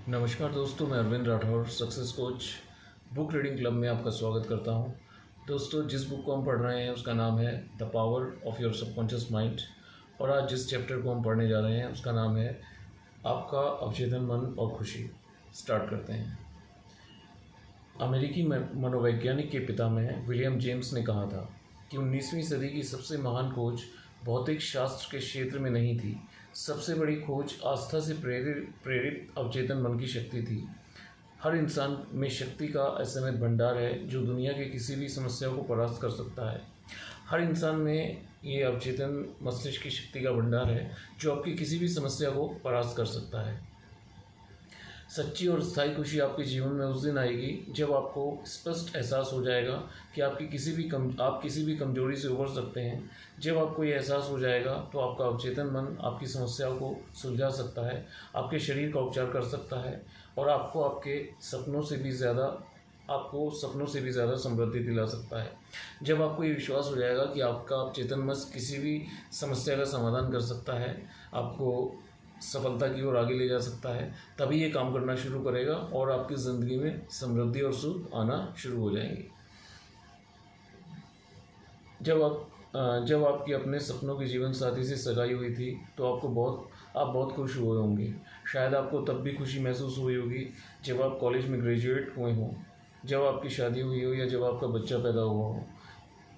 नमस्कार दोस्तों, मैं Arvind Rathore success coach book reading club में आपका स्वागत करता हूं। दोस्तों, जिस बुक को हम पढ़ रहे हैं उसका नाम है the power of your subconscious mind और आज जिस चैप्टर को हम पढ़ने जा रहे हैं उसका नाम है आपका अवचेतन मन और खुशी। स्टार्ट करते हैं। अमेरिकी मनोवैज्ञानिक के पिता में विलियम जेम्स ने कहा था कि 19वीं सदी की सबसे महान खोज भौतिक शास्त्र के क्षेत्र में नहीं थी। सबसे बड़ी खोज आस्था से प्रेरित अवचेतन मन की शक्ति थी। हर इंसान में शक्ति का असीमित भंडार है जो दुनिया के किसी भी समस्या को परास्त कर सकता है। हर इंसान में ये अवचेतन मस्तिष्क की शक्ति का भंडार है जो आपकी किसी भी समस्या को परास्त कर सकता है। सच्ची और स्थायी खुशी आपके जीवन में उस दिन आएगी जब आपको स्पष्ट एहसास हो जाएगा कि आप किसी भी कमजोरी से उबर सकते हैं। जब आपको ये एहसास हो जाएगा तो आपका अवचेतन मन आपकी समस्याओं को सुलझा सकता है, आपके शरीर का उपचार कर सकता है और आपको सपनों से भी ज़्यादा समृद्धि दिला सकता है। जब आपको ये विश्वास हो जाएगा कि आपका अवचेतन मन किसी भी समस्या का समाधान कर सकता है, आपको सफलता की ओर आगे ले जा सकता है, तभी ये काम करना शुरू करेगा और आपकी ज़िंदगी में समृद्धि और सुख आना शुरू हो जाएंगे। जब आपकी अपने सपनों के जीवन साथी से सगाई हुई थी तो आप बहुत खुश हुए होंगे। शायद आपको तब भी खुशी महसूस हुई होगी जब आप कॉलेज में ग्रेजुएट हुए हों, जब आपकी शादी हुई हो या जब आपका बच्चा पैदा हुआ हो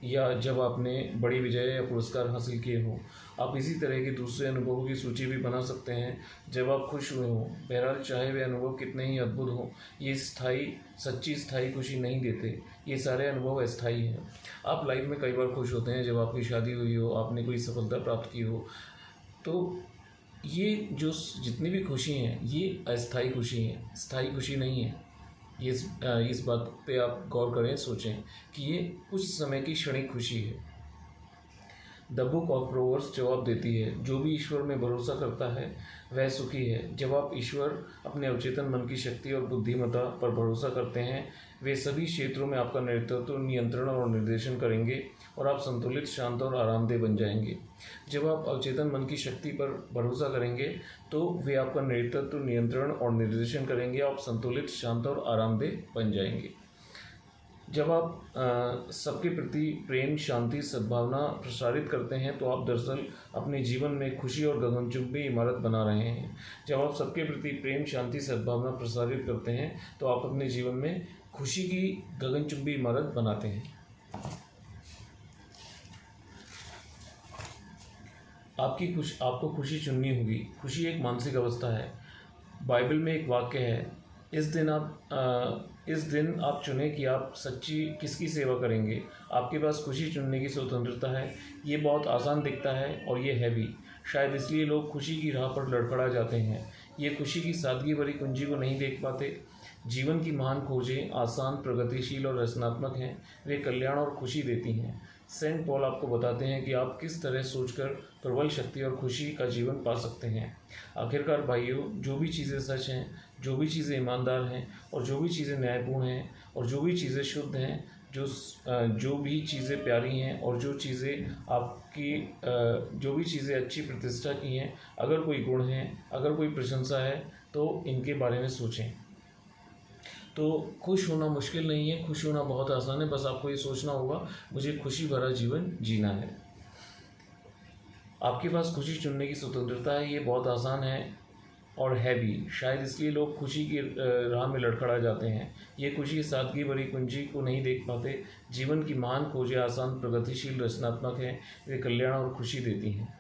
या जब आपने बड़ी विजय या पुरस्कार हासिल किए हों। आप इसी तरह के दूसरे अनुभवों की सूची भी बना सकते हैं जब आप खुश हुए हों। बहरहाल, चाहे वे अनुभव कितने ही अद्भुत हों, ये सच्ची स्थायी खुशी नहीं देते। ये सारे अनुभव अस्थायी हैं। आप लाइफ में कई बार खुश होते हैं जब आपकी शादी हुई हो, आपने कोई सफलता प्राप्त की हो। तो ये जो जितनी भी खुशी हैं ये अस्थायी खुशी हैं, स्थायी खुशी नहीं है। इस बात पे आप गौर करें, सोचें कि ये कुछ समय की क्षणिक खुशी है। द बुक ऑफ प्रोवर्ब्स जवाब देती है, जो भी ईश्वर में भरोसा करता है वह सुखी है। जब आप ईश्वर, अपने अवचेतन मन की शक्ति और बुद्धिमत्ता पर भरोसा करते हैं, वे सभी क्षेत्रों में आपका नेतृत्व, नियंत्रण और निर्देशन करेंगे और आप संतुलित, शांत और आरामदेह बन जाएंगे। जब आप अवचेतन मन की शक्ति पर भरोसा करेंगे तो वे आपका नेतृत्व, नियंत्रण और निर्देशन करेंगे, आप संतुलित, शांत और आरामदेह बन जाएंगे। जब आप सबके प्रति प्रेम, शांति, सद्भावना प्रसारित करते हैं तो आप दरअसल अपने जीवन में खुशी और गगनचुंबी इमारत बना रहे हैं। जब आप सबके प्रति प्रेम, शांति, सद्भावना प्रसारित करते हैं तो आप अपने जीवन में खुशी की गगनचुंबी इमारत बनाते हैं। आपको खुशी चुननी होगी। खुशी एक मानसिक अवस्था है। बाइबल में एक वाक्य है, इस दिन आप चुनें कि आप सच्ची किसकी सेवा करेंगे। आपके पास खुशी चुनने की स्वतंत्रता है। ये बहुत आसान दिखता है और ये है भी। शायद इसलिए लोग खुशी की राह पर लड़खड़ा जाते हैं। ये खुशी की सादगी भरी कुंजी को नहीं देख पाते। जीवन की महान खोजें आसान, प्रगतिशील और रचनात्मक हैं। वे कल्याण और खुशी देती हैं। सेंट पॉल आपको बताते हैं कि आप किस तरह सोचकर प्रबल शक्ति और खुशी का जीवन पा सकते हैं। आखिरकार भाइयों, जो भी चीज़ें सच हैं, जो भी चीज़ें ईमानदार हैं और जो भी चीज़ें न्यायपूर्ण हैं और जो भी चीज़ें शुद्ध हैं, जो भी चीज़ें प्यारी हैं और जो भी चीज़ें अच्छी प्रतिष्ठा की हैं, अगर कोई गुण है, अगर कोई प्रशंसा है तो इनके बारे में सोचें। तो खुश होना मुश्किल नहीं है, खुश होना बहुत आसान है। बस आपको ये सोचना होगा, मुझे खुशी भरा जीवन जीना है। आपके पास खुशी चुनने की स्वतंत्रता है। ये बहुत आसान है और है भी। शायद इसलिए लोग खुशी की राह में लड़खड़ा जाते हैं। ये खुशी सादगी भरी कुंजी को नहीं देख पाते। जीवन की महान खोजें आसान, प्रगतिशील, रचनात्मक हैं। वे कल्याण और खुशी देती हैं।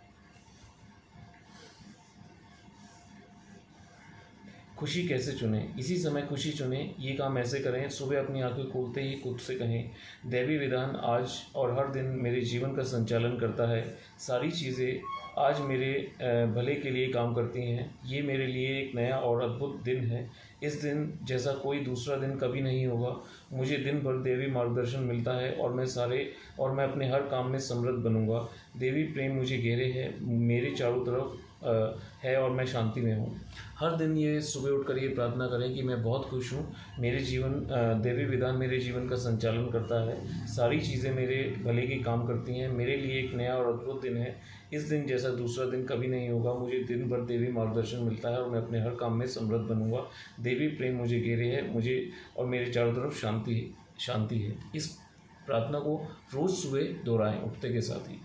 खुशी कैसे चुनें? इसी समय खुशी चुनें। ये काम ऐसे करें, सुबह अपनी आंखें खोलते ही खुद से कहें, दैवी विधान आज और हर दिन मेरे जीवन का संचालन करता है। सारी चीज़ें आज मेरे भले के लिए काम करती हैं। ये मेरे लिए एक नया और अद्भुत दिन है। इस दिन जैसा कोई दूसरा दिन कभी नहीं होगा। मुझे दिन भर देवी मार्गदर्शन मिलता है और मैं अपने हर काम में समृद्ध बनूंगा। देवी प्रेम मुझे घेरे है, मेरे चारों तरफ है और मैं शांति में हूँ। हर दिन ये सुबह उठकर ये प्रार्थना करें कि मैं बहुत खुश हूँ, मेरे जीवन दैवी विधान मेरे जीवन का संचालन करता है, सारी चीज़ें मेरे भले की काम करती हैं, मेरे लिए एक नया और अद्भुत दिन है। इस दिन जैसा दूसरा दिन कभी नहीं होगा। मुझे दिन भर देवी मार्गदर्शन मिलता है और मैं अपने हर काम में समृद्ध बनूंगा। देवी प्रेम मुझे घेरे है, मुझे और मेरे चारों तरफ शांति है। इस प्रार्थना को रोज़ सुबह दोहराएं उठते के साथ ही।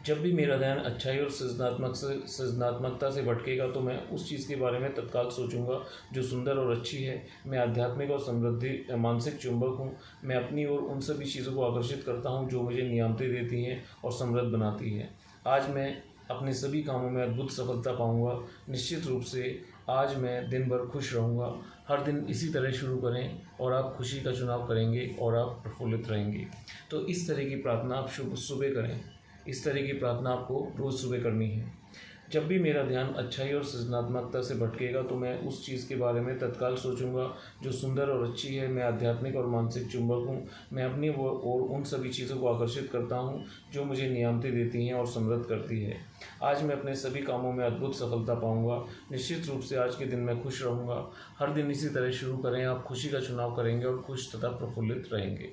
जब भी मेरा ध्यान अच्छाई और सृजनात्मकता से भटकेगा तो मैं उस चीज़ के बारे में तत्काल सोचूंगा जो सुंदर और अच्छी है। मैं आध्यात्मिक और समृद्धि मानसिक चुंबक हूँ। मैं अपनी ओर उन सभी चीज़ों को आकर्षित करता हूँ जो मुझे नियामतें देती हैं और समृद्ध बनाती हैं। आज मैं अपने सभी कामों में अद्भुत सफलता पाऊंगा। निश्चित रूप से आज मैं दिन भर खुश रहूँगा। हर दिन इसी तरह शुरू करें और आप खुशी का चुनाव करेंगे और आप प्रफुल्लित रहेंगे। तो इस तरह की प्रार्थना आप सुबह करें। इस तरह की प्रार्थना आपको रोज़ सुबह करनी है। जब भी मेरा ध्यान अच्छाई और सृजनात्मकता से भटकेगा तो मैं उस चीज़ के बारे में तत्काल सोचूंगा जो सुंदर और अच्छी है। मैं आध्यात्मिक और मानसिक चुंबक हूँ। मैं अपनी और उन सभी चीज़ों को आकर्षित करता हूँ जो मुझे नियामतें देती हैं और समृद्ध करती है। आज मैं अपने सभी कामों में अद्भुत सफलता पाऊंगा। निश्चित रूप से आज के दिन मैं खुश रहूँगा। हर दिन इसी तरह शुरू करें। आप खुशी का चुनाव करेंगे और खुश तथा प्रफुल्लित रहेंगे।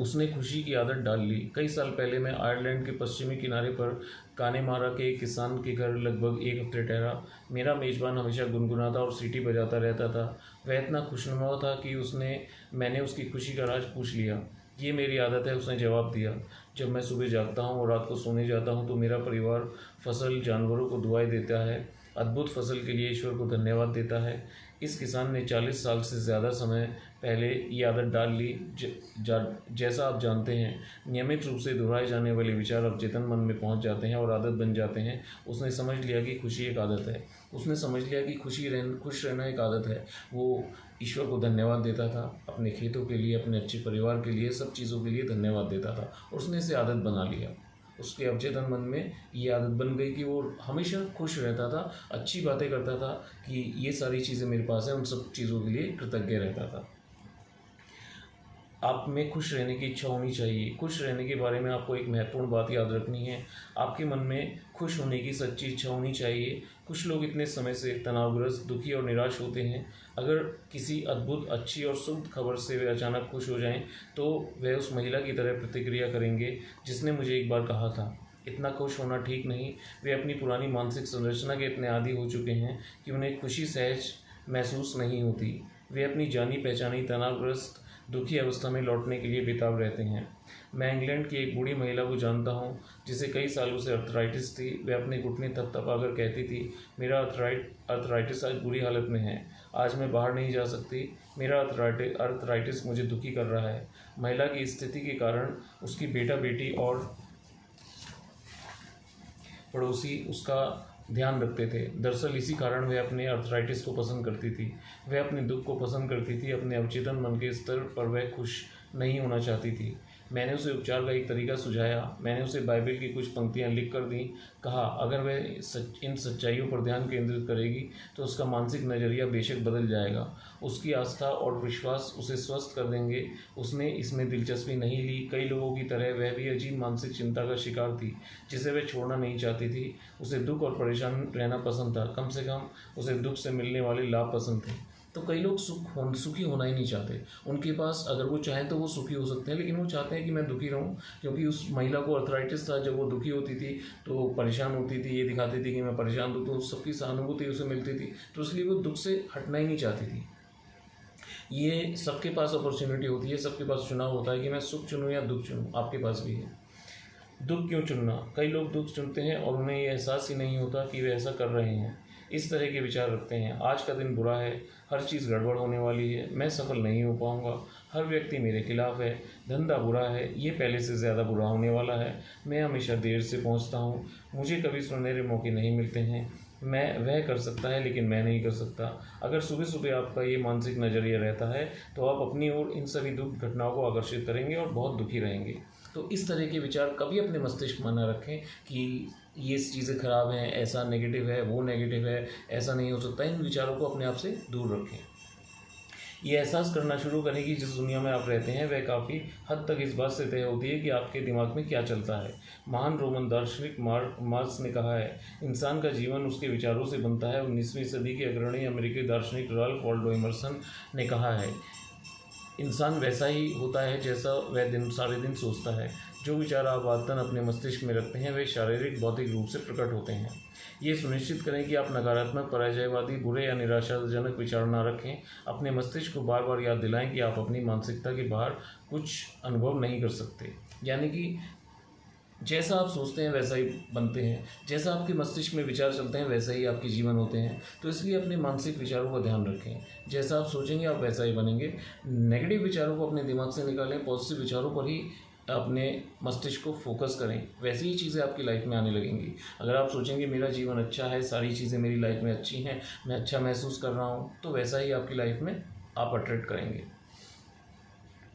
उसने खुशी की आदत डाल ली। कई साल पहले मैं आयरलैंड के पश्चिमी किनारे पर कानेमारा के एक किसान के घर लगभग एक हफ्ते ठहरा। मेरा मेज़बान हमेशा गुनगुनाता और सीटी बजाता रहता था। वह इतना खुशनुमा था कि मैंने उसकी खुशी का राज पूछ लिया। ये मेरी आदत है, उसने जवाब दिया। जब मैं सुबह जागता हूँ और रात को सोने जाता हूँ तो मेरा परिवार फसल जानवरों को दुआएं देता है, अद्भुत फसल के लिए ईश्वर को धन्यवाद देता है। इस किसान ने 40 साल से ज़्यादा समय पहले ये आदत डाल ली। जैसा आप जानते हैं, नियमित रूप से दोहराए जाने वाले विचार अब चेतन मन में पहुंच जाते हैं और आदत बन जाते हैं। उसने समझ लिया कि खुशी एक आदत है। उसने समझ लिया कि खुश रहना एक आदत है। वो ईश्वर को धन्यवाद देता था, अपने खेतों के लिए, अपने अच्छे परिवार के लिए, सब चीज़ों के लिए धन्यवाद देता था और उसने इसे आदत बना लिया। उसके अवचेतन मन में ये आदत बन गई कि वो हमेशा खुश रहता था, अच्छी बातें करता था कि ये सारी चीज़ें मेरे पास हैं, उन सब चीज़ों के लिए कृतज्ञ रहता था। आप में खुश रहने की इच्छा होनी चाहिए। खुश रहने के बारे में आपको एक महत्वपूर्ण बात याद रखनी है। आपके मन में खुश होने की सच्ची इच्छा होनी चाहिए। कुछ लोग इतने समय से तनावग्रस्त, दुखी और निराश होते हैं। अगर किसी अद्भुत, अच्छी और शुभ खबर से वे अचानक खुश हो जाएं तो वह उस महिला की तरह प्रतिक्रिया करेंगे जिसने मुझे एक बार कहा था, इतना खुश होना ठीक नहीं। वे अपनी पुरानी मानसिक संरचना के इतने आदी हो चुके हैं कि उन्हें खुशी सहज महसूस नहीं होती। वे अपनी जानी पहचानी तनावग्रस्त, दुखी अवस्था में लौटने के लिए बेताब रहते हैं। मैं इंग्लैंड की एक बूढ़ी महिला को जानता हूँ जिसे कई सालों से अर्थराइटिस थी। वह अपने घुटने थपथपाकर कहती थी, मेरा अर्थराइटिस आज बुरी हालत में है। आज मैं बाहर नहीं जा सकती। मेरा अर्थराइटिस मुझे दुखी कर रहा है। महिला की स्थिति के कारण उसकी बेटा बेटी और पड़ोसी उसका ध्यान रखते थे। दरअसल इसी कारण वह अपने अर्थराइटिस को पसंद करती थी। वह अपने दुख को पसंद करती थी। अपने अवचेतन मन के स्तर पर वह खुश नहीं होना चाहती थी। मैंने उसे उपचार का एक तरीका सुझाया। मैंने उसे बाइबल की कुछ पंक्तियां लिख कर दी। कहा अगर वह इन सच्चाइयों पर ध्यान केंद्रित करेगी तो उसका मानसिक नज़रिया बेशक बदल जाएगा। उसकी आस्था और विश्वास उसे स्वस्थ कर देंगे। उसने इसमें दिलचस्पी नहीं ली। कई लोगों की तरह वह भी अजीब मानसिक चिंता का शिकार थी जिसे वह छोड़ना नहीं चाहती थी। उसे दुख और परेशान रहना पसंद था। कम से कम उसे दुख से मिलने वाले लाभ पसंद थे। तो कई लोग सुखी होना ही नहीं चाहते। उनके पास अगर वो चाहें तो वो सुखी हो सकते हैं, लेकिन वो चाहते हैं कि मैं दुखी रहूं। क्योंकि उस महिला को अर्थराइटिस था। जब वो दुखी होती थी तो परेशान होती थी, ये दिखाती थी कि मैं परेशान हूँ, तो सबकी सहानुभूति उसे मिलती थी, तो इसलिए वो दुख से हटना ही नहीं चाहती थी। ये सबके पास अपॉर्चुनिटी होती है, सबके पास चुनाव होता है कि मैं सुख चुनूँ या दुख चुनूँ। आपके पास भी है। दुख क्यों चुनना? कई लोग दुख चुनते हैं और उन्हें ये एहसास ही नहीं होता कि वे ऐसा कर रहे हैं। इस तरह के विचार रखते हैं, आज का दिन बुरा है, हर चीज़ गड़बड़ होने वाली है, मैं सफल नहीं हो पाऊंगा, हर व्यक्ति मेरे खिलाफ है, धंधा बुरा है, ये पहले से ज़्यादा बुरा होने वाला है, मैं हमेशा देर से पहुंचता हूं, मुझे कभी सुनहरे मौके नहीं मिलते हैं, वह कर सकता है लेकिन मैं नहीं कर सकता। अगर सुबह सुबह आपका ये मानसिक नज़रिया रहता है तो आप अपनी ओर इन सभी दुख घटनाओं को आकर्षित करेंगे और बहुत दुखी रहेंगे। तो इस तरह के विचार कभी अपने मस्तिष्क में न रखें कि ये चीज़ें ख़राब हैं, ऐसा नेगेटिव है, वो नेगेटिव है, ऐसा नहीं हो सकता। इन विचारों को अपने आप से दूर रखें। ये एहसास करना शुरू करें कि जिस दुनिया में आप रहते हैं वह काफ़ी हद तक इस बात से तय होती है कि आपके दिमाग में क्या चलता है। महान रोमन दार्शनिक मार्क्स ने कहा है, इंसान का जीवन उसके विचारों से बनता है। 19वीं सदी के अग्रणी अमेरिकी दार्शनिक राल्फ वॉल्डो इमर्सन ने कहा है, इंसान वैसा ही होता है जैसा वह सारे दिन सोचता है। जो विचार आप आदतन अपने मस्तिष्क में रखते हैं वे शारीरिक भौतिक रूप से प्रकट होते हैं। ये सुनिश्चित करें कि आप नकारात्मक, पराजयवादी, बुरे या निराशाजनक विचार न रखें। अपने मस्तिष्क को बार बार याद दिलाएं कि आप अपनी मानसिकता के बाहर कुछ अनुभव नहीं कर सकते। यानी कि जैसा आप सोचते हैं वैसा ही बनते हैं, जैसा आपके मस्तिष्क में विचार चलते हैं वैसा ही आपके जीवन होते हैं। तो इसलिए अपने मानसिक विचारों का ध्यान रखें। जैसा आप सोचेंगे आप वैसा ही बनेंगे। नेगेटिव विचारों को अपने दिमाग से निकालें, पॉजिटिव विचारों पर ही अपने मस्तिष्क को फोकस करें, वैसी ही चीज़ें आपकी लाइफ में आने लगेंगी। अगर आप सोचेंगे मेरा जीवन अच्छा है, सारी चीज़ें मेरी लाइफ में अच्छी हैं, मैं अच्छा महसूस कर रहा हूँ, तो वैसा ही आपकी लाइफ में आप अट्रैक्ट करेंगे।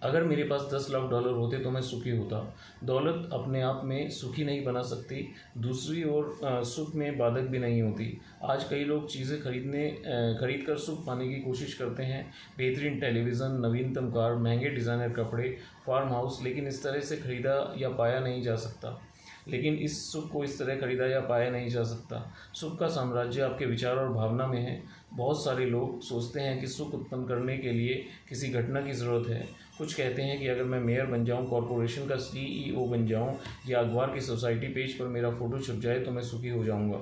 अगर मेरे पास $10 लाख होते तो मैं सुखी होता। दौलत अपने आप में सुखी नहीं बना सकती, दूसरी ओर सुख में बाधक भी नहीं होती। आज कई लोग चीज़ें खरीद कर सुख पाने की कोशिश करते हैं, बेहतरीन टेलीविज़न, नवीनतम कार, महंगे डिज़ाइनर कपड़े, फार्म हाउस, लेकिन इस तरह से खरीदा या पाया नहीं जा सकता। लेकिन इस सुख को इस तरह खरीदा या पाया नहीं जा सकता। सुख का साम्राज्य आपके विचार और भावना में है। बहुत सारे लोग सोचते हैं कि सुख उत्पन्न करने के लिए किसी घटना की ज़रूरत है। कुछ कहते हैं कि अगर मैं मेयर बन जाऊं, कॉरपोरेशन का CEO बन जाऊं या अखबार की सोसाइटी पेज पर मेरा फ़ोटो छप जाए तो मैं सुखी हो जाऊंगा।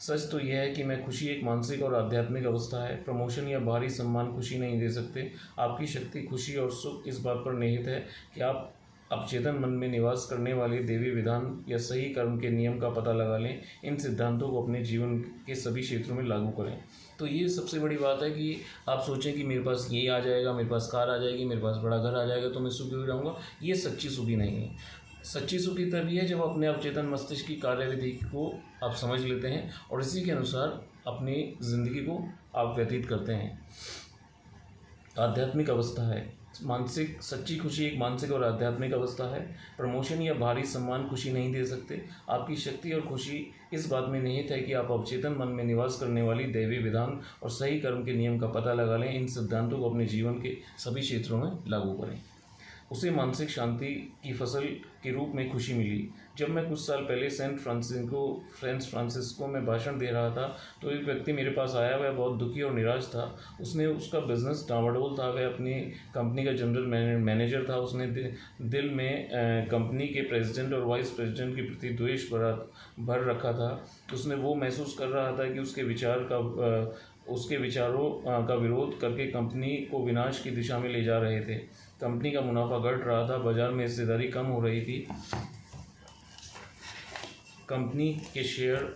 सच तो यह है कि मैं खुशी एक मानसिक और आध्यात्मिक अवस्था है। प्रमोशन या बाहरी सम्मान खुशी नहीं दे सकते। आपकी शक्ति, खुशी और सुख इस बात पर निहित है कि आप अवचेतन मन में निवास करने वाले देवी विधान या सही कर्म के नियम का पता लगा लें। इन सिद्धांतों को अपने जीवन के सभी क्षेत्रों में लागू करें। तो ये सबसे बड़ी बात है कि आप सोचें कि मेरे पास ये आ जाएगा, मेरे पास कार आ जाएगी, मेरे पास बड़ा घर आ जाएगा तो मैं सुखी हो जाऊँगा। ये सच्ची सुखी नहीं है। सच्ची सुखी तभी है जब अपने अवचेतन मस्तिष्क की कार्यविधि को आप समझ लेते हैं और इसी के अनुसार अपनी ज़िंदगी को आप व्यतीत करते हैं। आध्यात्मिक अवस्था है। मानसिक सच्ची खुशी एक मानसिक और आध्यात्मिक अवस्था है। प्रमोशन या भारी सम्मान खुशी नहीं दे सकते। आपकी शक्ति और खुशी इस बात में निहित है कि आप अवचेतन मन में निवास करने वाली दैवी विधान और सही कर्म के नियम का पता लगा लें। इन सिद्धांतों को अपने जीवन के सभी क्षेत्रों में लागू करें। उसे मानसिक शांति की फसल के रूप में खुशी मिली। जब मैं कुछ साल पहले सैन फ्रांसिस्को में भाषण दे रहा था तो एक व्यक्ति मेरे पास आया। वह बहुत दुखी और निराश था। उसका बिजनेस डामाडोल था। वह अपनी कंपनी का जनरल मैनेजर था। उसने दिल में कंपनी के प्रेसिडेंट और वाइस प्रेसिडेंट के प्रति द्वेष भर रखा था। उसने वो महसूस कर रहा था कि उसके विचारों का विरोध करके कंपनी को विनाश की दिशा में ले जा रहे थे। कंपनी का मुनाफा घट रहा था, बाजार में हिस्सेदारी कम हो रही थी, कंपनी के शेयर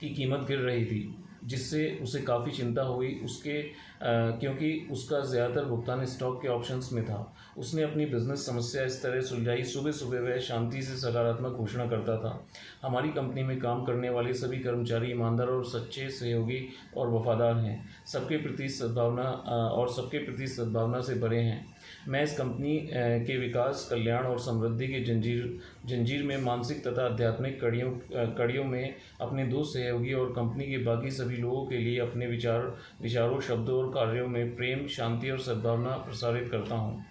की कीमत गिर रही थी, जिससे उसे काफ़ी चिंता हुई क्योंकि उसका ज़्यादातर भुगतान स्टॉक के ऑप्शंस में था। उसने अपनी बिजनेस समस्या इस तरह सुलझाई। सुबह सुबह वह शांति से सकारात्मक घोषणा करता था, हमारी कंपनी में काम करने वाले सभी कर्मचारी ईमानदार और सच्चे, सहयोगी और वफादार हैं। सबके प्रति सद्भावना से भरे हैं। मैं इस कंपनी के विकास, कल्याण और समृद्धि की जंजीर में मानसिक तथा आध्यात्मिक कड़ियों में अपने दो सहयोगी और कंपनी के बाकी सभी लोगों के लिए अपने विचारों, शब्दों और कार्यों में प्रेम, शांति और सद्भावना प्रसारित करता हूँ।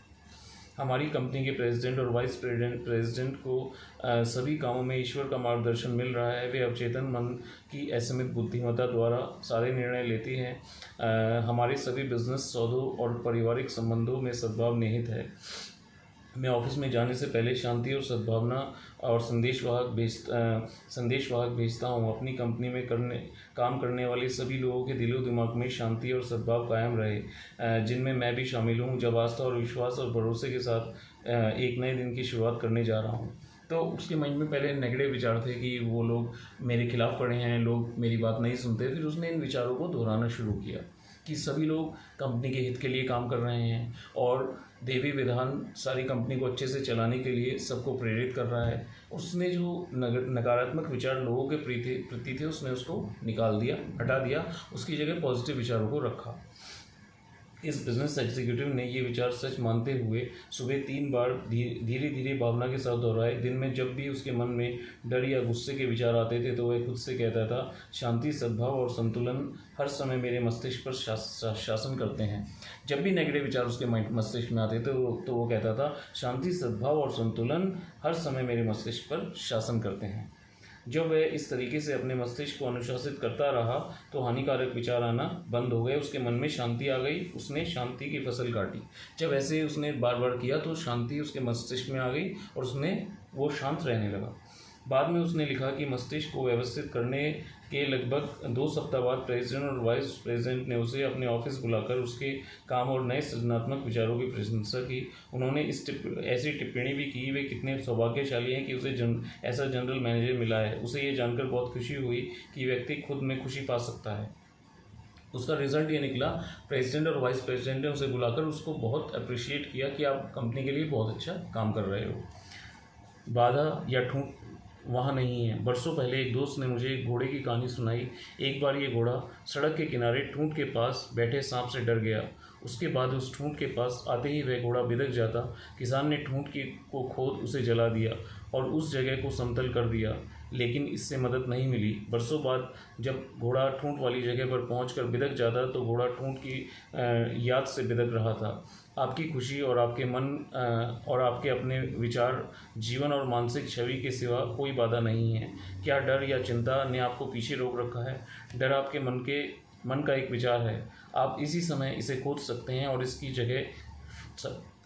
हमारी कंपनी के प्रेसिडेंट और वाइस प्रेसिडेंट को सभी कामों में ईश्वर का मार्गदर्शन मिल रहा है। वे अवचेतन मन की असीमित बुद्धिमत्ता द्वारा सारे निर्णय लेती हैं। हमारे सभी बिजनेस, सौदों और पारिवारिक संबंधों में सद्भाव निहित है। मैं ऑफिस में जाने से पहले शांति और सद्भावना और संदेशवाहक भेजता हूँ। अपनी कंपनी में काम करने वाले सभी लोगों के दिलो दिमाग में शांति और सद्भाव कायम रहे, जिनमें मैं भी शामिल हूँ। जब आस्था और विश्वास और भरोसे के साथ एक नए दिन की शुरुआत करने जा रहा हूँ। तो उसके मन में पहले नेगेटिव विचार थे कि वो लोग मेरे खिलाफ खड़े हैं, लोग मेरी बात नहीं सुनते। फिर उसने इन विचारों को दोहराना शुरू किया कि सभी लोग कंपनी के हित के लिए काम कर रहे हैं और देवी विधान सारी कंपनी को अच्छे से चलाने के लिए सबको प्रेरित कर रहा है। उसने जो नकारात्मक विचार लोगों के प्रति थे उसने उसको निकाल दिया, हटा दिया, उसकी जगह पॉजिटिव विचारों को रखा। इस बिजनेस एग्जीक्यूटिव ने ये विचार सच मानते हुए सुबह 3 बार धीरे धीरे भावना के साथ दोहराए। दिन में जब भी उसके मन में डर या गुस्से के विचार आते थे तो वह खुद से कहता था, शांति, सद्भाव और संतुलन हर समय मेरे मस्तिष्क पर शासन करते हैं। जब भी नेगेटिव विचार उसके मस्तिष्क में आते थे तो वो कहता था, शांति, सद्भाव और संतुलन हर समय मेरे मस्तिष्क पर शासन करते हैं। जब वह इस तरीके से अपने मस्तिष्क को अनुशासित करता रहा तो हानिकारक विचार आना बंद हो गए, उसके मन में शांति आ गई, उसने शांति की फसल काटी। जब ऐसे उसने बार बार किया तो शांति उसके मस्तिष्क में आ गई और वो शांत रहने लगा। बाद में उसने लिखा कि मस्तिष्क को व्यवस्थित करने के लगभग 2 सप्ताह बाद प्रेसिडेंट और वाइस प्रेसिडेंट ने उसे अपने ऑफिस बुलाकर उसके काम और नए सृजनात्मक विचारों की प्रशंसा की। उन्होंने ऐसी टिप्पणी भी की, वे कितने सौभाग्यशाली हैं कि उसे ऐसा जनरल मैनेजर मिला है। उसे ये जानकर बहुत खुशी हुई कि व्यक्ति खुद में खुशी पा सकता है। उसका रिजल्ट ये निकला, प्रेसिडेंट और वाइस प्रेसिडेंट ने उसे बुलाकर उसको बहुत अप्रिशिएट किया कि आप कंपनी के लिए बहुत अच्छा काम कर रहे हो। बाधा या ठूंठ वहाँ नहीं है। बरसों पहले एक दोस्त ने मुझे एक घोड़े की कहानी सुनाई। एक बार ये घोड़ा सड़क के किनारे ठूंठ के पास बैठे सांप से डर गया। उसके बाद उस ठूंठ के पास आते ही वह घोड़ा बिदक जाता। किसान ने ठूंठ को खोद उसे जला दिया और उस जगह को समतल कर दिया, लेकिन इससे मदद नहीं मिली। बरसों बाद जब घोड़ा ठूंठ वाली जगह पर पहुंचकर बिदक जाता तो घोड़ा ठूंठ की याद से बिदक रहा था। आपकी खुशी और आपके मन और आपके अपने विचार, जीवन और मानसिक छवि के सिवा कोई बाधा नहीं है। क्या डर या चिंता ने आपको पीछे रोक रखा है? डर आपके मन का एक विचार है। आप इसी समय इसे खोज सकते हैं और इसकी जगह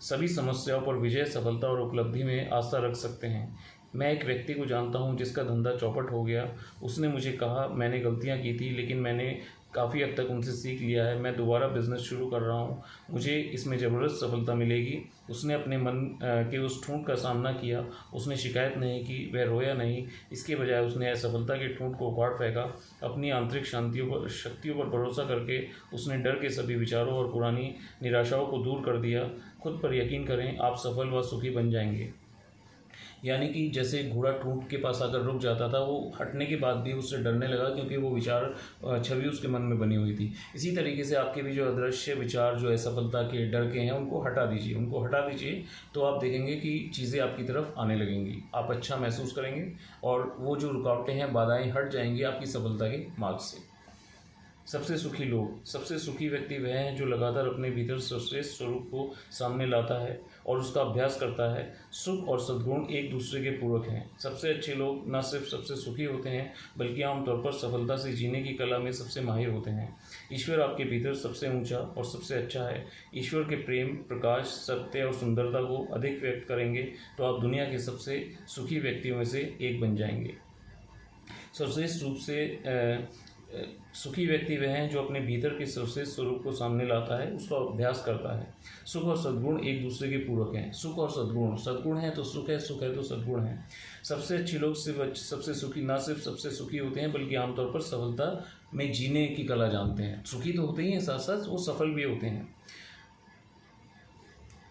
सभी समस्याओं पर विजय, सफलता और उपलब्धि में आस्था रख सकते हैं। मैं एक व्यक्ति को जानता हूं जिसका धंधा चौपट हो गया। उसने मुझे कहा, मैंने गलतियां की थी लेकिन मैंने काफ़ी हद तक उनसे सीख लिया है। मैं दोबारा बिजनेस शुरू कर रहा हूँ, मुझे इसमें ज़बरदस्त सफलता मिलेगी। उसने अपने मन के उस ठूंठ का सामना किया। उसने शिकायत नहीं की, वह रोया नहीं। इसके बजाय उसने असफलता के ठूंठ को उखाड़ फेंका। अपनी आंतरिक शक्तियों पर भरोसा करके उसने डर के सभी विचारों और पुरानी निराशाओं को दूर कर दिया। खुद पर यकीन करें, आप सफल व सुखी बन जाएंगे। यानी कि जैसे घोड़ा ठूंठ के पास आकर रुक जाता था, वो हटने के बाद भी उससे डरने लगा क्योंकि वो विचार छवि उसके मन में बनी हुई थी। इसी तरीके से आपके भी जो अदृश्य विचार जो असफलता के, डर के हैं, उनको हटा दीजिए तो आप देखेंगे कि चीज़ें आपकी तरफ आने लगेंगी। आप अच्छा महसूस करेंगे और वो जो रुकावटें हैं, बाधाएं हट जाएंगी आपकी सफलता के मार्ग से। सबसे सुखी लोग, सबसे सुखी व्यक्ति वह है जो लगातार अपने भीतर सर्वश्रेष्ठ स्वरूप को सामने लाता है और उसका अभ्यास करता है। सुख और सद्गुण एक दूसरे के पूरक हैं। सबसे अच्छे लोग न सिर्फ सबसे सुखी होते हैं बल्कि आमतौर पर सफलता से जीने की कला में सबसे माहिर होते हैं। ईश्वर आपके भीतर सबसे ऊंचा और सबसे अच्छा है। ईश्वर के प्रेम, प्रकाश, सत्य और सुंदरता को अधिक व्यक्त करेंगे तो आप दुनिया के सबसे सुखी व्यक्तियों में से एक बन जाएंगे। सर्वश्रेष्ठ रूप से सुखी व्यक्ति वह है जो अपने भीतर के सर्वश्रेष्ठ स्वरूप को सामने लाता है, उसका अभ्यास करता है। सुख और सद्गुण एक दूसरे के पूरक हैं। सुख और सद्गुण है तो सुख है, सुख है तो सद्गुण है। सबसे अच्छे लोग सिर्फ सबसे सुखी, ना सिर्फ सबसे सुखी होते हैं बल्कि आमतौर पर सफलता में जीने की कला जानते हैं। सुखी तो होते ही हैं, साथ साथ वो सफल भी होते हैं।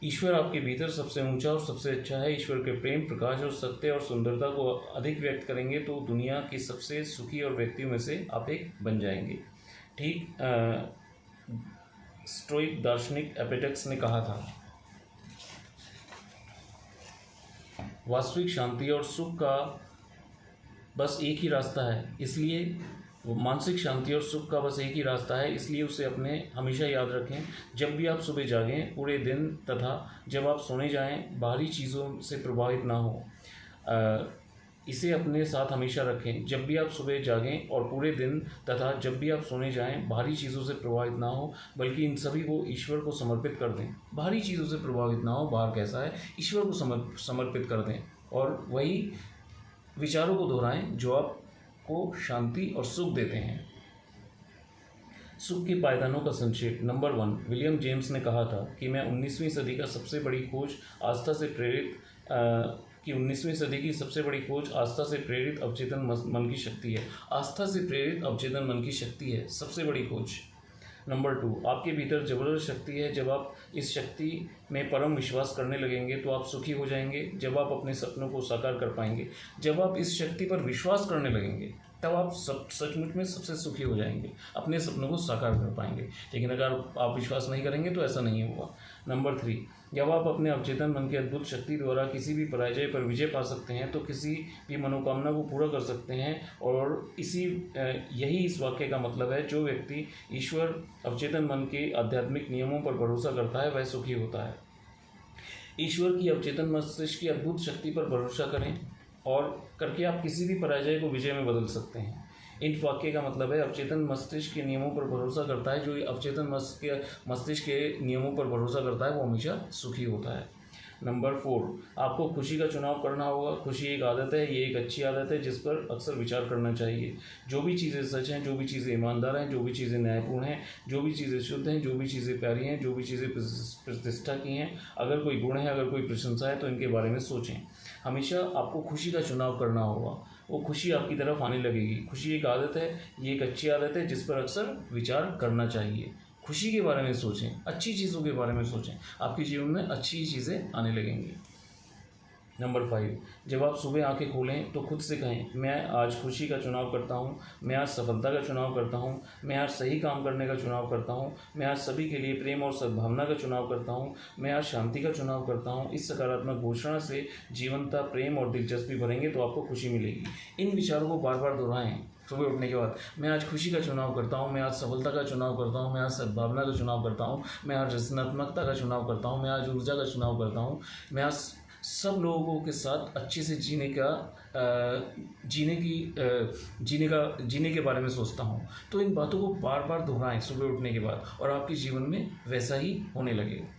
ईश्वर आपके भीतर सबसे ऊंचा और सबसे अच्छा है। ईश्वर के प्रेम, प्रकाश और सत्य और सुंदरता को अधिक व्यक्त करेंगे तो दुनिया की सबसे सुखी और व्यक्तियों में से आप एक बन जाएंगे। ठीक स्टोइक दार्शनिक एपिटेक्स ने कहा था, वास्तविक शांति और सुख का बस एक ही रास्ता है, इसलिए मानसिक शांति और सुख का बस एक ही रास्ता है, इसलिए उसे अपने हमेशा याद रखें। जब भी आप सुबह जागें, पूरे दिन तथा जब आप सोने जाएं, बाहरी चीज़ों से प्रभावित ना हो। इसे अपने साथ हमेशा रखें। जब भी आप सुबह जागें और पूरे दिन तथा जब भी आप सोने जाएं, बाहरी चीज़ों से प्रभावित ना हो बल्कि इन सभी को ईश्वर को समर्पित कर दें। बाहरी चीज़ों से प्रभावित ना हो, बाहर कैसा है, ईश्वर को समर्पित कर दें और वही विचारों को दोहराएं जो आप को शांति और सुख देते हैं। सुख के पायदानों का संक्षेप। नंबर 1, विलियम जेम्स ने कहा था कि 19वीं सदी की सबसे बड़ी खोज आस्था से प्रेरित अवचेतन मन की शक्ति है। आस्था से प्रेरित अवचेतन मन की शक्ति है सबसे बड़ी खोज। नंबर 2, आपके भीतर जबरदस्त शक्ति है। जब आप इस शक्ति में परम विश्वास करने लगेंगे तो आप सुखी हो जाएंगे। जब आप अपने सपनों को साकार कर पाएंगे, जब आप इस शक्ति पर विश्वास करने लगेंगे तब आप सचमुच में सबसे सुखी हो जाएंगे, अपने सपनों को साकार कर पाएंगे। लेकिन अगर आप विश्वास नहीं करेंगे तो ऐसा नहीं होगा। नंबर 3, जब आप अपने अवचेतन मन की अद्भुत शक्ति द्वारा किसी भी पराजय पर विजय पा सकते हैं तो किसी भी मनोकामना को पूरा कर सकते हैं। और यही इस वाक्य का मतलब है, जो व्यक्ति ईश्वर अवचेतन मन के आध्यात्मिक नियमों पर भरोसा करता है वह सुखी होता है। ईश्वर की अवचेतन मस्तिष्क की अद्भुत शक्ति पर भरोसा करें और करके आप किसी भी पराजय को विजय में बदल सकते हैं। इन वाक्य का मतलब है, अवचेतन मस्तिष्क के नियमों पर भरोसा करता है, जो अवचेतन मस्तिष्क के नियमों पर भरोसा करता है वो हमेशा सुखी होता है। नंबर 4, आपको खुशी का चुनाव करना होगा। खुशी एक आदत है, ये एक अच्छी आदत है जिस पर अक्सर विचार करना चाहिए। जो भी चीज़ें सच हैं, जो भी चीज़ें ईमानदार हैं, जो भी चीज़ें न्यायपूर्ण हैं, जो भी चीज़ें शुद्ध हैं, जो भी चीज़ें प्यारी हैं, जो भी चीज़ें प्रतिष्ठा की हैं, अगर कोई गुण है, अगर कोई प्रशंसा है तो इनके बारे में सोचें। हमेशा आपको खुशी का चुनाव करना होगा, वो खुशी आपकी तरफ आने लगेगी। खुशी एक आदत है, ये एक अच्छी आदत है जिस पर अक्सर विचार करना चाहिए। खुशी के बारे में सोचें, अच्छी चीज़ों के बारे में सोचें, आपके जीवन में अच्छी चीज़ें आने लगेंगी। नंबर 5, जब आप सुबह आंखें खोलें तो खुद से कहें, मैं आज खुशी का चुनाव करता हूँ, मैं आज सफलता का चुनाव करता हूँ, मैं आज सही काम करने का चुनाव करता हूँ, मैं आज सभी के लिए प्रेम और सद्भावना का चुनाव करता हूँ, मैं आज शांति का चुनाव करता हूँ। इस सकारात्मक घोषणा से जीवनता, प्रेम और दिलचस्पी भरेंगे तो आपको खुशी मिलेगी। इन विचारों को बार बार दोहराएं सुबह उठने के बाद। मैं आज खुशी का चुनाव करता हूँ, मैं आज सफलता का चुनाव करता हूँ, मैं आज सद्भावना का चुनाव करता हूँ, मैं आज रचनात्मकता का चुनाव करता हूँ, मैं आज ऊर्जा का चुनाव करता हूँ, मैं आज सब लोगों के साथ अच्छे से जीने के बारे में सोचता हूँ। तो इन बातों को बार बार दोहराएं सुबह उठने के बाद और आपके जीवन में वैसा ही होने लगेगा।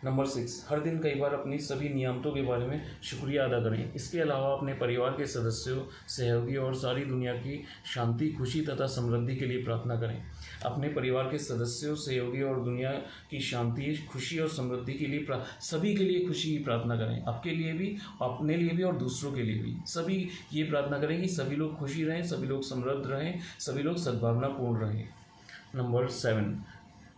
नंबर 6, हर दिन कई बार अपनी सभी नियामतों के बारे में शुक्रिया अदा करें। इसके अलावा अपने परिवार के सदस्यों, सहयोगियों और सारी दुनिया की शांति, खुशी तथा समृद्धि के लिए प्रार्थना करें। अपने परिवार के सदस्यों, सहयोगियों और दुनिया की शांति, खुशी और समृद्धि के लिए सभी के लिए खुशी की प्रार्थना करें। आपके लिए भी, अपने लिए भी और दूसरों के लिए भी। सभी ये प्रार्थना करें कि सभी लोग खुशी रहें, सभी लोग समृद्ध रहें, सभी लोग सद्भावनापूर्ण रहें। नंबर 7,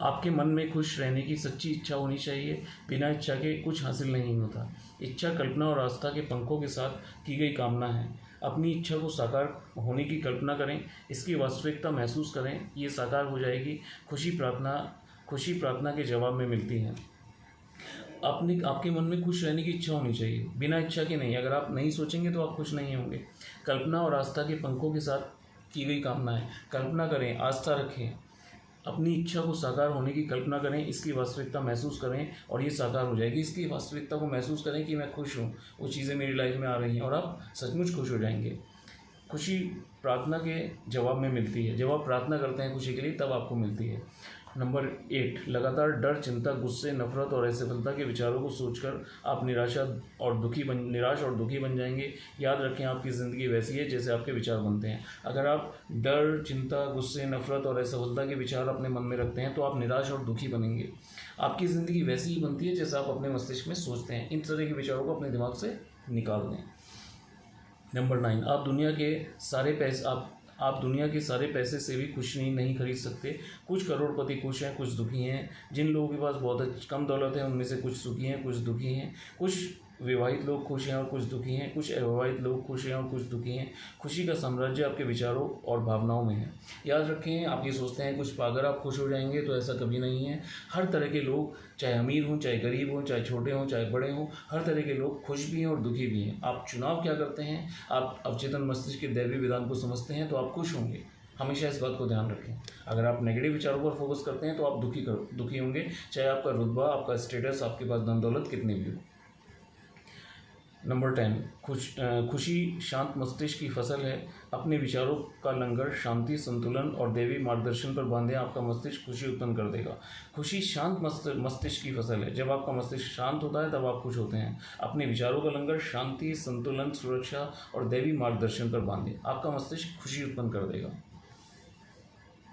आपके मन में खुश रहने की सच्ची इच्छा होनी चाहिए। बिना इच्छा के कुछ हासिल नहीं होता। इच्छा कल्पना और आस्था के पंखों के साथ की गई कामना है। अपनी इच्छा को साकार होने की कल्पना करें, इसकी वास्तविकता महसूस करें, ये साकार हो जाएगी। खुशी प्रार्थना के जवाब में मिलती है। आपके मन में खुश रहने की इच्छा होनी चाहिए, बिना इच्छा के नहीं। अगर आप नहीं सोचेंगे तो आप खुश नहीं होंगे। कल्पना और आस्था के पंखों के साथ की गई कामना है। कल्पना करें, आस्था रखें, अपनी इच्छा को साकार होने की कल्पना करें, इसकी वास्तविकता महसूस करें और ये साकार हो जाएगी। इसकी वास्तविकता को महसूस करें कि मैं खुश हूँ, वो चीज़ें मेरी लाइफ में आ रही हैं और आप सचमुच खुश हो जाएंगे। खुशी प्रार्थना के जवाब में मिलती है। जब आप प्रार्थना करते हैं खुशी के लिए तब आपको मिलती है। नंबर 8, लगातार डर, चिंता, गुस्से, नफरत और असफलता के विचारों को सोचकर आप निराश और दुखी बन जाएंगे। याद रखें, आपकी ज़िंदगी वैसी है जैसे आपके विचार बनते हैं। अगर आप डर, चिंता, गुस्से, नफरत और असफलता के विचार अपने मन में रखते हैं तो आप निराश और दुखी बनेंगे। आपकी ज़िंदगी वैसी ही बनती है जैसे आप अपने मस्तिष्क में सोचते हैं। इन तरह के विचारों को अपने दिमाग से निकाल दें। नंबर 9, आप दुनिया के सारे पैसे से भी खुशी नहीं खरीद सकते। कुछ करोड़पति खुश हैं, कुछ दुखी हैं। जिन लोगों के पास बहुत कम दौलत है उनमें से कुछ सुखी हैं, कुछ दुखी हैं। कुछ विवाहित लोग खुश हैं और कुछ दुखी हैं। कुछ अविवाहित लोग खुश हैं और कुछ दुखी हैं। खुशी का साम्राज्य आपके विचारों और भावनाओं में है। याद रखें, आप ये सोचते हैं कुछ पाकर आप खुश हो जाएंगे, तो ऐसा कभी नहीं है। हर तरह के लोग, चाहे अमीर हों, चाहे गरीब हों, चाहे छोटे हों, चाहे बड़े हों, हर तरह के लोग खुश भी हैं और दुखी भी हैं। आप चुनाव क्या करते हैं? आप अवचेतन मस्तिष्क के दैवीय विधान को समझते हैं तो आप खुश होंगे। हमेशा इस बात को ध्यान रखें। अगर आप नेगेटिव विचारों पर फोकस करते हैं तो आप दुखी होंगे, चाहे आपका रुतबा, आपका स्टेटस, आपके पास धन दौलत कितनी भी हो। नंबर 10, खुशी शांत मस्तिष्क की फसल है। अपने विचारों का लंगर शांति, संतुलन और दैवी मार्गदर्शन पर बांधें, आपका मस्तिष्क खुशी उत्पन्न कर देगा। खुशी शांत मस्तिष्क की फसल है। जब आपका मस्तिष्क शांत होता है तब आप खुश होते हैं। अपने विचारों का लंगर शांति, संतुलन, सुरक्षा और दैवी मार्गदर्शन पर बांधें, आपका मस्तिष्क खुशी उत्पन्न कर देगा।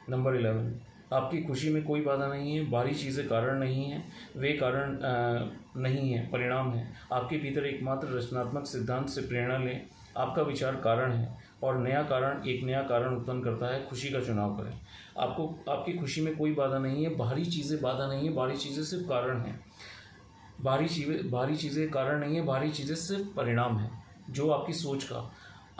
नंबर 11, आपकी खुशी में कोई बाधा नहीं है। बाहरी चीज़ें कारण नहीं हैं, वे कारण नहीं है, परिणाम है। आपके भीतर एकमात्र रचनात्मक सिद्धांत से प्रेरणा लें। आपका विचार कारण है और एक नया कारण उत्पन्न करता है। खुशी का चुनाव करें। आपकी खुशी में कोई बाधा नहीं है, बाहरी चीज़ें बाधा नहीं है, बाहरी चीज़ें सिर्फ कारण हैं। बाहरी चीज़ें कारण नहीं है, बाहरी चीज़ें सिर्फ परिणाम है जो आपकी सोच का।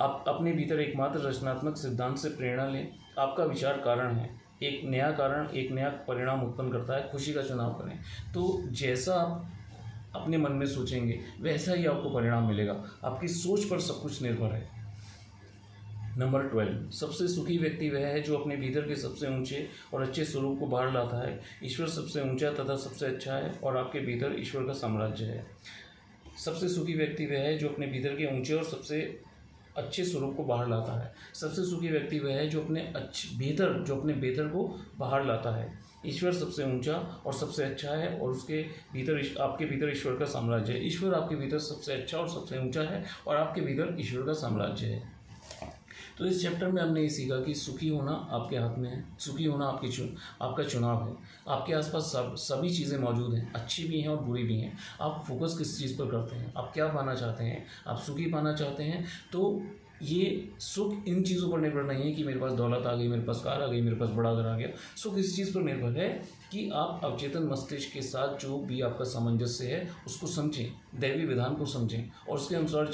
आप अपने भीतर एकमात्र रचनात्मक सिद्धांत से प्रेरणा लें। आपका विचार कारण है, एक नया कारण एक नया परिणाम उत्पन्न करता है। खुशी का चुनाव करें। तो जैसा आप अपने मन में सोचेंगे वैसा ही आपको परिणाम मिलेगा। आपकी सोच पर सब कुछ निर्भर है। नंबर 12, सबसे सुखी व्यक्ति वह है जो अपने भीतर के सबसे ऊंचे और अच्छे स्वरूप को बाहर लाता है। ईश्वर सबसे ऊंचा तथा सबसे अच्छा है और आपके भीतर ईश्वर का साम्राज्य है। सबसे सुखी व्यक्ति वह है जो अपने भीतर के ऊंचे और सबसे अच्छे स्वरूप को बाहर लाता है। सबसे सुखी व्यक्ति वह है जो अपने बेहतर को बाहर लाता है। ईश्वर सबसे ऊंचा और सबसे अच्छा है और उसके भीतर आपके भीतर ईश्वर का साम्राज्य है। ईश्वर आपके भीतर सबसे अच्छा और सबसे ऊंचा है और आपके भीतर ईश्वर का साम्राज्य है। तो इस चैप्टर में हमने ये सीखा कि सुखी होना आपके हाथ में है। सुखी होना आपका चुनाव है। आपके आसपास सभी चीज़ें मौजूद हैं, अच्छी भी हैं और बुरी भी हैं। आप फोकस किस चीज़ पर करते हैं? आप क्या पाना चाहते हैं? आप सुखी पाना चाहते हैं तो ये सुख इन चीज़ों पर निर्भर नहीं है कि मेरे पास दौलत आ गई, मेरे पास कार आ गई, मेरे पास बड़ा घर आ गया। सुख इस चीज़ पर निर्भर है कि आप अवचेतन मस्तिष्क के साथ जो भी आपका सामंजस्य है उसको समझें, दैवी विधान को समझें और उसके अनुसार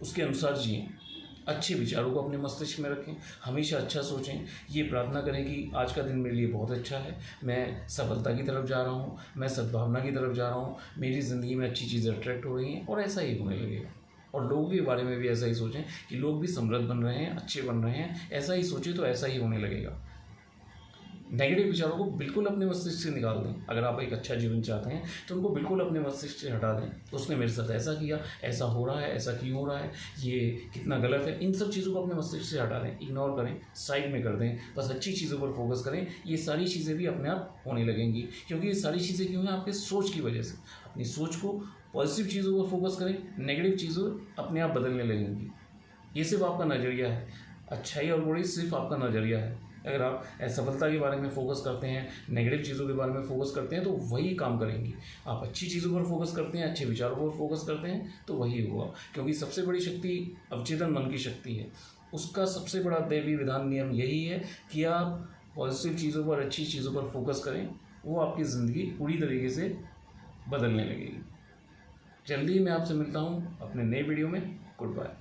उसके अनुसार जिएँ। अच्छे विचारों को अपने मस्तिष्क में रखें, हमेशा अच्छा सोचें। ये प्रार्थना करें कि आज का दिन मेरे लिए बहुत अच्छा है, मैं सफलता की तरफ जा रहा हूँ, मैं सद्भावना की तरफ जा रहा हूँ, मेरी ज़िंदगी में अच्छी चीज़ें अट्रैक्ट हो रही हैं और ऐसा ही होने लगेगा। और लोगों के बारे में भी ऐसा ही सोचें कि लोग भी समृद्ध बन रहे हैं, अच्छे बन रहे हैं। ऐसा ही सोचें तो ऐसा ही होने लगेगा। नेगेटिव विचारों को बिल्कुल अपने मस्तिष्क से निकाल दें। अगर आप एक अच्छा जीवन चाहते हैं तो उनको बिल्कुल अपने मस्तिष्क से हटा दें। उसने मेरे साथ ऐसा किया, ऐसा हो रहा है, ऐसा क्यों हो रहा है, ये कितना गलत है, इन सब चीज़ों को अपने मस्तिष्क से हटा दें, इग्नोर करें, साइड में कर दें। बस अच्छी चीज़ों पर फोकस करें। ये सारी चीज़ें भी अपने आप होने लगेंगी। क्योंकि ये सारी चीज़ें क्यों हैं? आपके सोच की वजह से। अपनी सोच को पॉजिटिव चीज़ों पर फोकस करें, नेगेटिव चीज़ों अपने आप बदलने लगेंगी। ये सिर्फ आपका नज़रिया है। अच्छाई और बुराई सिर्फ आपका नज़रिया है। अगर आप असफलता के बारे में फोकस करते हैं, नेगेटिव चीज़ों के बारे में फोकस करते हैं तो वही काम करेंगी। आप अच्छी चीज़ों पर फोकस करते हैं, अच्छे विचारों पर फोकस करते हैं तो वही होगा। क्योंकि सबसे बड़ी शक्ति अवचेतन मन की शक्ति है। उसका सबसे बड़ा दैवी विधान नियम यही है कि आप पॉजिटिव चीज़ों पर, अच्छी चीज़ों पर फोकस करें। वो आपकी ज़िंदगी पूरी तरीके से बदलने लगेगी। जल्दी ही मैं आपसे मिलता हूँ अपने नए वीडियो में। Good bye.